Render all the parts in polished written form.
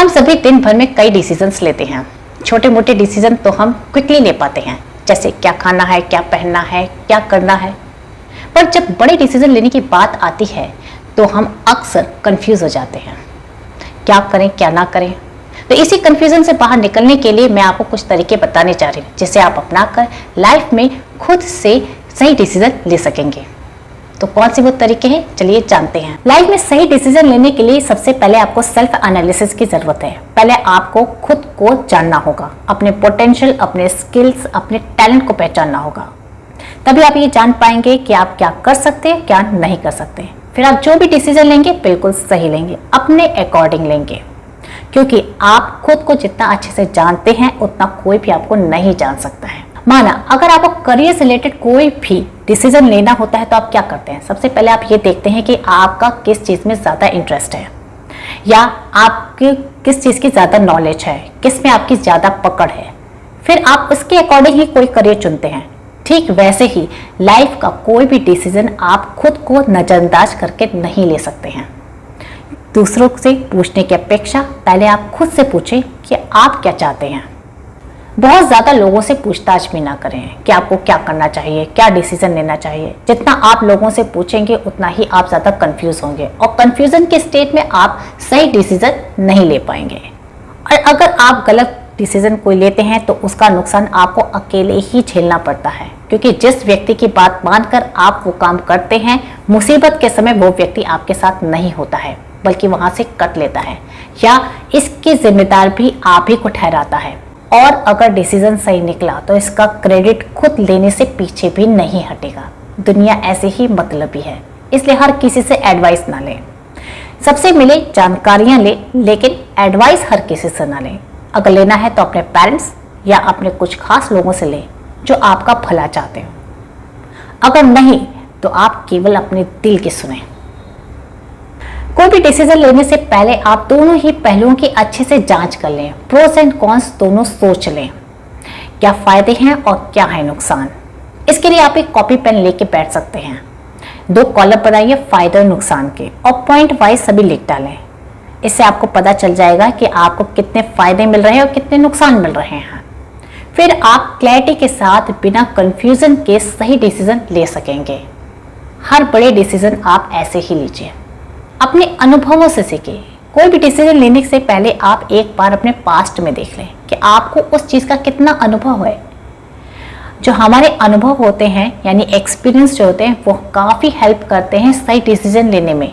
हम सभी दिन भर में कई डिसीजंस लेते हैं। छोटे मोटे डिसीजन तो हम क्विकली ले पाते हैं, जैसे क्या खाना है, क्या पहनना है, क्या करना है। पर जब बड़े डिसीजन लेने की बात आती है तो हम अक्सर कंफ्यूज हो जाते हैं, क्या करें क्या ना करें। तो इसी कंफ्यूजन से बाहर निकलने के लिए मैं आपको कुछ तरीके बताने जा रही हूँ, जिसे आप अपनाकर लाइफ में खुद से सही डिसीजन ले सकेंगे। तो कौन से वो तरीके हैं, चलिए जानते हैं। लाइफ में सही डिसीजन लेने के लिए सबसे पहले आपको सेल्फ एनालिसिस की जरूरत है। पहले आपको खुद को जानना होगा, अपने पोटेंशियल, अपने स्किल्स, अपने टैलेंट को पहचानना होगा। तभी आप ये जान पाएंगे कि आप क्या कर सकते हैं, क्या नहीं कर सकते। फिर आप जो भी डिसीजन लेंगे बिल्कुल सही लेंगे, अपने अकॉर्डिंग लेंगे, क्योंकि आप खुद को जितना अच्छे से जानते हैं उतना कोई भी आपको नहीं जान सकता है। माना अगर आपको करियर से रिलेटेड कोई भी डिसीजन लेना होता है तो आप क्या करते हैं? सबसे पहले आप ये देखते हैं कि आपका किस चीज़ में ज़्यादा इंटरेस्ट है, या आपकी किस चीज़ की ज़्यादा नॉलेज है, किस में आपकी ज़्यादा पकड़ है। फिर आप उसके अकॉर्डिंग ही कोई करियर चुनते हैं। ठीक वैसे ही लाइफ का कोई भी डिसीजन आप खुद को नज़रअंदाज करके नहीं ले सकते हैं। दूसरों से पूछने की अपेक्षा पहले आप खुद से पूछें कि आप क्या चाहते हैं। बहुत ज़्यादा लोगों से पूछताछ भी ना करें कि आपको क्या करना चाहिए, क्या डिसीजन लेना चाहिए। जितना आप लोगों से पूछेंगे उतना ही आप ज़्यादा कंफ्यूज होंगे, और कंफ्यूजन के स्टेट में आप सही डिसीजन नहीं ले पाएंगे। और अगर आप गलत डिसीजन कोई लेते हैं तो उसका नुकसान आपको अकेले ही झेलना पड़ता है, क्योंकि जिस व्यक्ति की बात मानकर आप वो काम करते हैं, मुसीबत के समय वो व्यक्ति आपके साथ नहीं होता है, बल्कि वहां से कट लेता है, या इसकी जिम्मेदार भी आप ही को ठहराता है। और अगर डिसीजन सही निकला तो इसका क्रेडिट खुद लेने से पीछे भी नहीं हटेगा। दुनिया ऐसे ही मतलबी है, इसलिए हर किसी से एडवाइस ना लें। सबसे मिले जानकारियां लें, लेकिन एडवाइस हर किसी से ना लें। अगर लेना है तो अपने पेरेंट्स या अपने कुछ खास लोगों से लें जो आपका भला चाहते हो। अगर नहीं तो आप केवल अपने दिल की सुने। कोई भी डिसीजन लेने से पहले आप दोनों ही पहलुओं की अच्छे से जांच कर लें, प्रोस एंड कॉन्स दोनों सोच लें, क्या फायदे हैं और क्या है नुकसान। इसके लिए आप एक कॉपी पेन लेके बैठ सकते हैं। 2 कॉलम बनाइए फायदे और नुकसान के, और पॉइंट वाइज सभी लिख डालें। इससे आपको पता चल जाएगा कि आपको कितने फायदे मिल रहे हैं और कितने नुकसान मिल रहे हैं। फिर आप क्लैरिटी के साथ बिना कंफ्यूजन के सही डिसीजन ले सकेंगे। हर बड़े डिसीजन आप ऐसे ही लीजिए, अपने अनुभवों से सीखें। कोई भी डिसीजन लेने से पहले आप एक बार अपने पास्ट में देख लें कि आपको उस चीज़ का कितना अनुभव है। जो हमारे अनुभव होते हैं, यानी एक्सपीरियंस जो होते हैं, वो काफ़ी हेल्प करते हैं सही डिसीजन लेने में।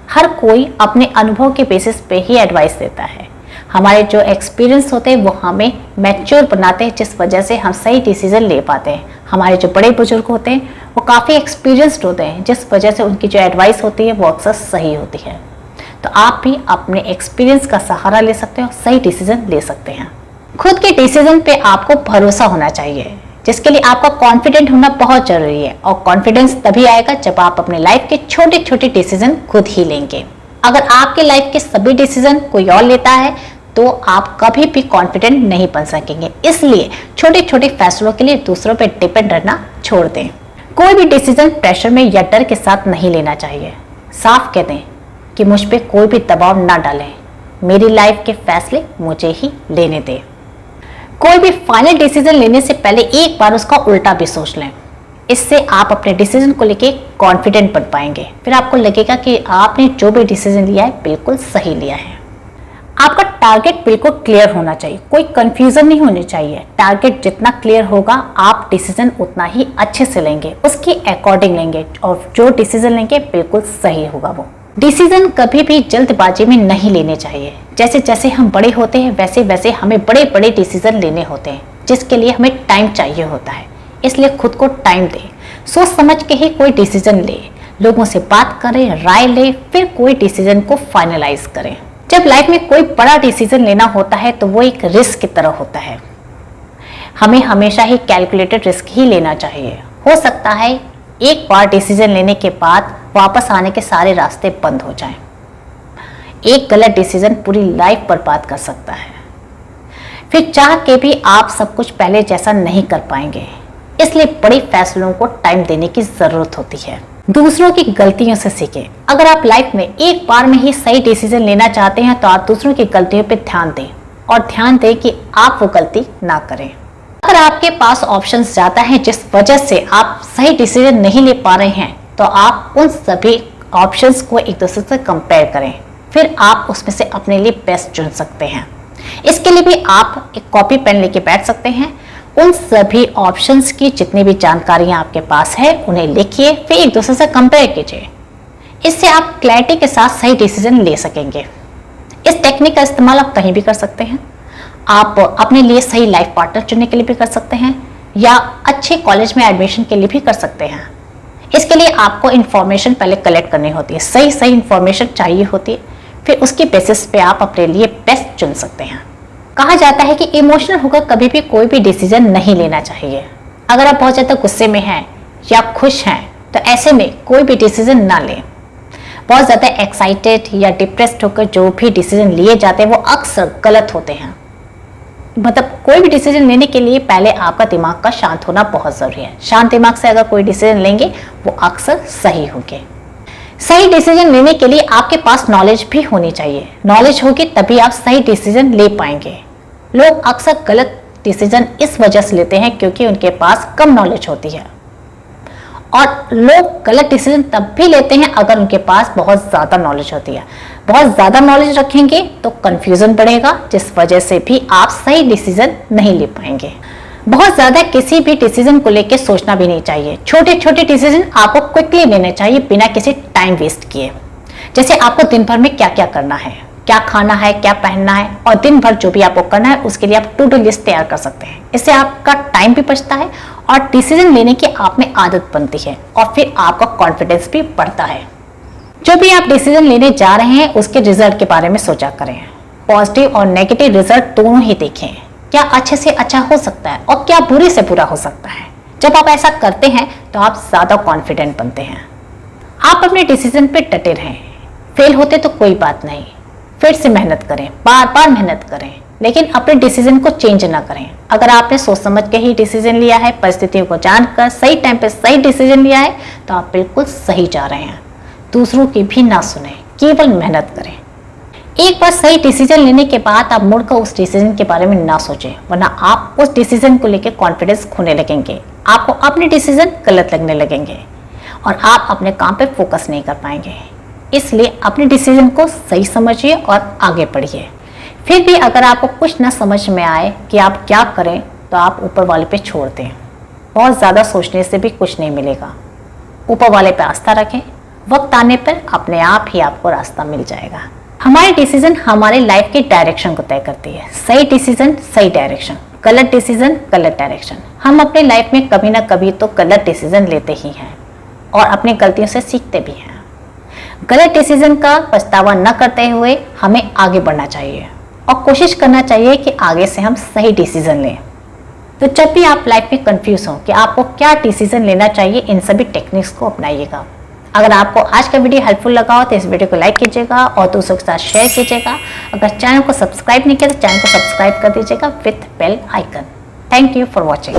हर कोई अपने अनुभव के बेसिस पे ही एडवाइस देता है। हमारे जो एक्सपीरियंस होते हैं वो हमें मैच्योर बनाते हैं, जिस वजह से हम सही डिसीजन ले पाते हैं। हमारे जो बड़े बुजुर्ग होते हैं वो काफ़ी एक्सपीरियंस्ड होते हैं, जिस वजह से उनकी जो एडवाइस होती है वो अक्सर सही होती है। तो आप भी अपने एक्सपीरियंस का सहारा ले सकते हो, सही डिसीजन ले सकते हैं। खुद के डिसीजन पे आपको भरोसा होना चाहिए, जिसके लिए आपका कॉन्फिडेंट होना बहुत जरूरी है। और कॉन्फिडेंस तभी आएगा जब आप अपने लाइफ के छोटे छोटे डिसीजन खुद ही लेंगे। अगर आपके लाइफ के सभी डिसीजन कोई और लेता है तो आप कभी भी कॉन्फिडेंट नहीं बन सकेंगे। इसलिए छोटे छोटे फैसलों के लिए दूसरों पर डिपेंड रहना छोड़ दें। कोई भी डिसीजन प्रेशर में या डर के साथ नहीं लेना चाहिए। साफ कह दें कि मुझ पे कोई भी दबाव ना डालें, मेरी लाइफ के फैसले मुझे ही लेने दें। कोई भी फाइनल डिसीजन लेने से पहले एक बार उसका उल्टा भी सोच लें। इससे आप अपने डिसीजन को लेके कॉन्फिडेंट बन पाएंगे। फिर आपको लगेगा कि आपने जो भी डिसीजन लिया है बिल्कुल सही लिया है। आपका टारगेट बिल्कुल क्लियर होना चाहिए, कोई कंफ्यूजन नहीं होनी चाहिए। टारगेट जितना क्लियर होगा आप डिसीजन उतना ही अच्छे से लेंगे, उसके अकॉर्डिंग लेंगे, और जो डिसीजन लेंगे बिल्कुल सही होगा। वो डिसीजन कभी भी जल्दबाजी में नहीं लेने चाहिए। जैसे जैसे हम बड़े होते हैं वैसे वैसे हमें बड़े बड़े डिसीजन लेने होते हैं, जिसके लिए हमें टाइम चाहिए होता है। इसलिए खुद को टाइम दें, सोच समझ के ही कोई डिसीजन ले, लोगों से बात करें, राय ले, फिर कोई डिसीजन को फाइनलाइज करें। जब लाइफ में कोई बड़ा डिसीजन लेना होता है तो वो एक रिस्क की तरह होता है। हमें हमेशा ही कैलकुलेटेड रिस्क ही लेना चाहिए। हो सकता है एक बार डिसीजन लेने के बाद वापस आने के सारे रास्ते बंद हो जाएं। एक गलत डिसीजन पूरी लाइफ बर्बाद कर सकता है। फिर चाह के भी आप सब कुछ पहले जैसा नहीं कर पाएंगे। इसलिए बड़े फैसलों को टाइम देने की जरूरत होती है। दूसरों की गलतियों से सीखें। अगर आप लाइफ में एक बार में ही सही डिसीजन लेना चाहते हैं तो आप दूसरों की गलतियों पर ध्यान दें और ध्यान दें कि आप वो गलती ना करें। अगर आपके पास ऑप्शंस ज्यादा हैं जिस वजह से आप सही डिसीजन नहीं ले पा रहे हैं तो आप उन सभी ऑप्शंस को एक दूसरे से कंपेयर करें, फिर आप उसमें से अपने लिए बेस्ट चुन सकते हैं। इसके लिए भी आप एक कॉपी पेन लेके बैठ सकते हैं। उन सभी ऑप्शंस की जितनी भी जानकारियां आपके पास है उन्हें लिखिए, फिर एक दूसरे से कंपेयर कीजिए। इससे आप क्लैरिटी के साथ सही डिसीजन ले सकेंगे। इस टेक्निक का इस्तेमाल आप कहीं भी कर सकते हैं। आप अपने लिए सही लाइफ पार्टनर चुनने के लिए भी कर सकते हैं या अच्छे कॉलेज में एडमिशन के लिए भी कर सकते हैं। इसके लिए आपको इन्फॉर्मेशन पहले कलेक्ट करनी होती है, सही इन्फॉर्मेशन चाहिए होती है, फिर उसके बेसिस पे आप अपने लिए बेस्ट चुन सकते हैं। कहा जाता है कि इमोशनल होकर कभी भी कोई भी डिसीजन नहीं लेना चाहिए। अगर आप बहुत ज़्यादा गुस्से में हैं या खुश हैं तो ऐसे में कोई भी डिसीजन ना लें। बहुत ज़्यादा एक्साइटेड या डिप्रेस्ड होकर जो भी डिसीजन लिए जाते हैं वो अक्सर गलत होते हैं। मतलब कोई भी डिसीजन लेने के लिए पहले आपका दिमाग का शांत होना बहुत ज़रूरी है। शांत दिमाग से अगर कोई डिसीजन लेंगे वो अक्सर सही होंगे। सही डिसीजन लेने के लिए आपके पास नॉलेज भी होनी चाहिए। नॉलेज होगी तभी आप सही डिसीजन ले पाएंगे। लोग अक्सर गलत डिसीजन इस वजह से लेते हैं क्योंकि उनके पास कम नॉलेज होती है, और लोग गलत डिसीजन तब भी लेते हैं अगर उनके पास बहुत ज़्यादा नॉलेज होती है। बहुत ज़्यादा नॉलेज रखेंगे तो कंफ्यूजन बढ़ेगा, जिस वजह से भी आप सही डिसीजन नहीं ले पाएंगे। बहुत ज़्यादा किसी भी डिसीजन को लेकर सोचना भी नहीं चाहिए। छोटे छोटे डिसीजन आपको क्विकली लेने चाहिए बिना किसी टाइम वेस्ट किए। जैसे आपको दिन भर में क्या क्या करना है, क्या खाना है, क्या पहनना है, और दिन भर जो भी आपको करना है उसके लिए आप टू डू लिस्ट तैयार कर सकते हैं। इससे आपका टाइम भी बचता है और डिसीजन लेने की आप में आदत बनती है और फिर आपका कॉन्फिडेंस भी बढ़ता है। जो भी आप डिसीजन लेने जा रहे हैं उसके रिजल्ट के बारे में सोचा करें। पॉजिटिव और नेगेटिव रिजल्ट दोनों ही देखें। क्या अच्छे से अच्छा हो सकता है और क्या बुरे से बुरा हो सकता है। जब आप ऐसा करते हैं तो आप ज्यादा कॉन्फिडेंट बनते हैं। आप अपने डिसीजन पे डटे रहें। फेल होते तो कोई बात नहीं, फिर से मेहनत करें, बार बार मेहनत करें, लेकिन अपने डिसीजन को चेंज ना करें। अगर आपने सोच समझ के ही डिसीजन लिया है, परिस्थितियों को जानकर सही टाइम पे सही डिसीजन लिया है तो आप बिल्कुल सही जा रहे हैं। दूसरों की भी ना सुने, केवल मेहनत करें। एक बार सही डिसीजन लेने के बाद आप मुड़कर उस डिसीजन के बारे में ना सोचें, वरना आप उस डिसीजन को लेकर कॉन्फिडेंस खोने लगेंगे। आपको अपने डिसीजन गलत लगने लगेंगे और आप अपने काम पे फोकस नहीं कर पाएंगे। इसलिए अपने डिसीजन को सही समझिए और आगे बढ़िए। फिर भी अगर आपको कुछ ना समझ में आए कि आप क्या करें तो आप ऊपर वाले पे छोड़ दें। बहुत ज़्यादा सोचने से भी कुछ नहीं मिलेगा। ऊपर वाले पे आस्था रखें, वक्त आने पर अपने आप ही आपको रास्ता मिल जाएगा। हमारे डिसीजन हमारे लाइफ की डायरेक्शन को तय करती है। सही डिसीजन सही डायरेक्शन, गलत डिसीजन गलत डायरेक्शन। हम अपने लाइफ में कभी ना कभी तो गलत डिसीजन लेते ही हैं और अपनी गलतियों से सीखते भी हैं। गलत डिसीजन का पछतावा न करते हुए हमें आगे बढ़ना चाहिए और कोशिश करना चाहिए कि आगे से हम सही डिसीजन लें। तो जब भी आप लाइफ में कंफ्यूज हो कि आपको क्या डिसीजन लेना चाहिए, इन सभी टेक्निक्स को अपनाइएगा। अगर आपको आज का वीडियो हेल्पफुल लगा हो तो इस वीडियो को लाइक कीजिएगा और दूसरों के साथ शेयर कीजिएगा। अगर चैनल को सब्सक्राइब नहीं किया तो चैनल को सब्सक्राइब कर दीजिएगा with bell icon. Thank you for watching.